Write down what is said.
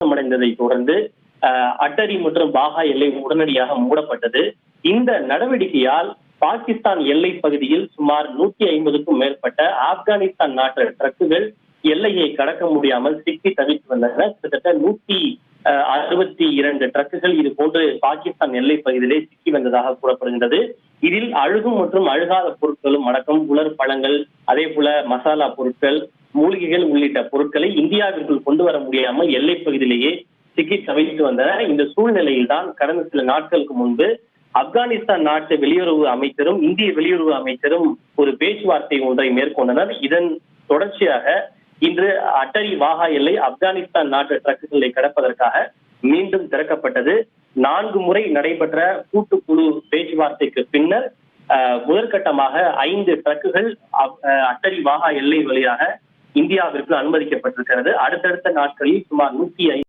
மோசமடைந்ததை தொடர்ந்து அட்டரி மற்றும் பாகா எல்லை உடனடியாக மூடப்பட்டது. இந்த நடவடிக்கையால் பாகிஸ்தான் எல்லை பகுதியில் சுமார் 150க்கும் மேற்பட்ட ஆப்கானிஸ்தான் நாட்டு ட்ரக்குகள் எல்லையை கடக்க முடியாமல் சிக்கி தவித்து வந்தன. கிட்டத்தட்ட 162 ட்ரக்குகள் இது போன்று பாகிஸ்தான் எல்லை பகுதியிலே சிக்கி வந்ததாக கூறப்படுகின்றது. இதில் அழுகும் மற்றும் அழுகாத பொருட்களும் அடக்கம், உலர் பழங்கள், அதே போல மசாலா பொருட்கள், மூலிகைகள் உள்ளிட்ட பொருட்களை இந்தியாவிற்குள் கொண்டு வர முடியாமல் எல்லை பகுதியிலேயே சிக்கி தவித்து வந்தன. இந்த சூழ்நிலையில் தான் கடந்த சில நாட்களுக்கு முன்பு ஆப்கானிஸ்தான் நாட்டு வெளியுறவு அமைச்சரும் இந்திய வெளியுறவு அமைச்சரும் ஒரு பேச்சுவார்த்தை ஒன்றை மேற்கொண்டனர். இதன் தொடர்ச்சியாக இன்று அட்டரி வாகா எல்லை ஆப்கானிஸ்தான் நாட்டு ட்ரக்குகளை கடப்பதற்காக மீண்டும் திறக்கப்பட்டது. 4 முறை நடைபெற்ற கூட்டுக்குழு பேச்சுவார்த்தைக்கு பின்னர் முதற்கட்டமாக 5 ட்ரக்குகள் அட்டரி வாகா எல்லை வழியாக இந்தியாவிற்கு அனுமதிக்கப்பட்டிருக்கிறது. அடுத்தடுத்த நாட்களில் சுமார் 105